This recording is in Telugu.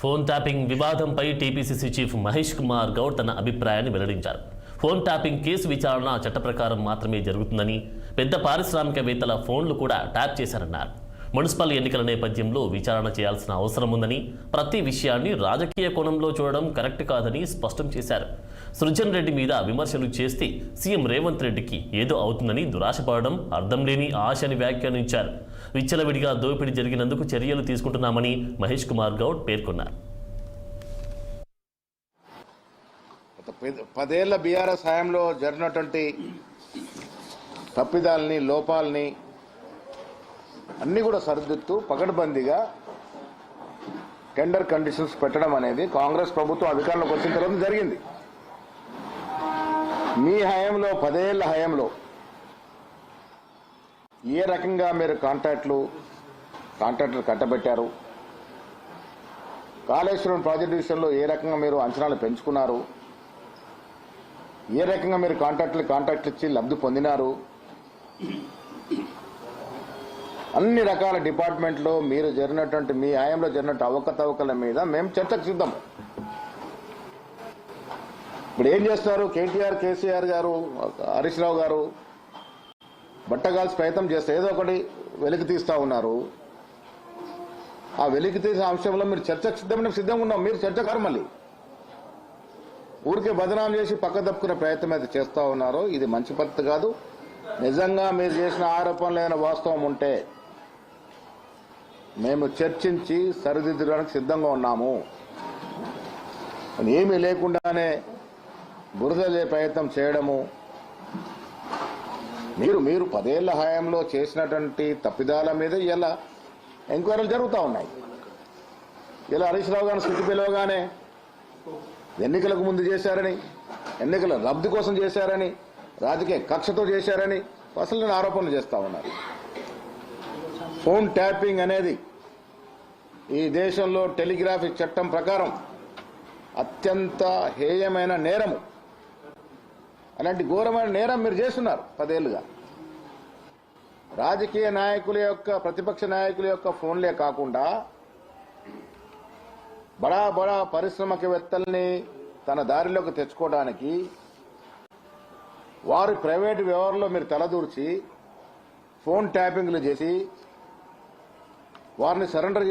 ఫోన్ ట్యాపింగ్ వివాదంపై టీపీసీసీ చీఫ్ మహేష్ కుమార్ గౌడ్ తన అభిప్రాయాన్ని వెల్లడించారు. ఫోన్ ట్యాపింగ్ కేసు విచారణ చట్ట ప్రకారం మాత్రమే జరుగుతుందని, పెద్ద పారిశ్రామికవేత్తల ఫోన్లు కూడా ట్యాప్ చేశారన్నారు. మున్సిపల్ ఎన్నికల నేపథ్యంలో విచారణ చేయాల్సిన అవసరం ఉందని, ప్రతి విషయాన్ని రాజకీయ కోణంలో చూడడం కరెక్ట్ కాదని స్పష్టం చేశారు. సృజన్ రెడ్డి మీద విమర్శలు చేస్తే సీఎం రేవంత్ రెడ్డికి ఏదో అవుతుందని దురాశపడడం అర్థం లేని ఆశ అని వ్యాఖ్యానించారు. విచ్చలవిడిగా దోపిడీ జరిగినందుకు చర్యలు తీసుకుంటున్నామని మహేష్ కుమార్ గౌడ్ పేర్కొన్నారు. 10 ఏళ్ల బీఆర్ఎస్ హయాంలో జరిగినటువంటి తప్పిదాలని, లోపాలని అన్నీ కూడా సరిదిద్దుతూ పకడ్బందీగా టెండర్ కండిషన్స్ పెట్టడం అనేది కాంగ్రెస్ ప్రభుత్వం అధికారంలోకి వచ్చిన తర్వాత జరిగింది. మీ హయాంలో 10 ఏళ్ల హయాంలో ఏ రకంగా మీరు కాంట్రాక్టులు కట్టబెట్టారు, కాళేశ్వరం ప్రాజెక్టు విషయంలో ఏ రకంగా మీరు అంచనాలు పెంచుకున్నారు, ఏ రకంగా మీరు కాంట్రాక్ట్లు ఇచ్చి లబ్ధి పొందినారు, అన్ని రకాల డిపార్ట్మెంట్లో మీరు జరిగినటువంటి మీ హయాంలో జరిగినట్టు అవకతవకల మీద మేము చర్చకు సిద్ధం. ఇప్పుడు ఏం చేస్తారు, కేటీఆర్, కేసీఆర్ గారు, హరీష్ రావు గారు బట్టగాల్సి ప్రయత్నం చేస్తే ఏదో ఒకటి వెలికి తీస్తూ ఉన్నారు. ఆ వెలికి తీసే అంశంలో మీరు చర్చకు సిద్ధంగా ఉన్నాం. మీరు చర్చకారు మళ్ళీ ఊరికే బదనాం చేసి పక్క తప్పుకునే ప్రయత్నం అయితే చేస్తూ ఉన్నారు. ఇది మంచి పద్ధతి కాదు. నిజంగా మీరు చేసిన ఆరోపణలు ఏమైనా వాస్తవం ఉంటే మేము చర్చించి సరిదిద్దడానికి సిద్ధంగా ఉన్నాము. ఏమీ లేకుండానే బురదలే ప్రయత్నం చేయడము, మీరు 10 ఏళ్ల హయాంలో చేసినటువంటి తప్పిదాల మీద ఇలా ఎంక్వైరీలు జరుగుతూ ఉన్నాయి. ఇలా హరీష్ రావు గారిని స్థితి పిలవగానే ఎన్నికలకు ముందు చేశారని, ఎన్నికల లబ్ధి కోసం చేశారని, రాజకీయ కక్షతో చేశారని అసలు ఆరోపణలు చేస్తూ ఉన్నారు. ఫోన్ ట్యాపింగ్ అనేది ఈ దేశంలో టెలిగ్రాఫిక్ చట్టం ప్రకారం అత్యంత హేయమైన నేరము. అలాంటి ఘోరమైన నేరం మీరు చేస్తున్నారు 10 ఏళ్లుగా. రాజకీయ నాయకుల యొక్క, ప్రతిపక్ష నాయకుల యొక్క ఫోన్లే కాకుండా బడా పారిశ్రామికవేత్తల్ని తన దారిలోకి తెచ్చుకోవడానికి వారి ప్రైవేటు వ్యవహారంలో మీరు తలదూర్చి ఫోన్ ట్యాపింగ్లు చేసి వారిని సరెండర్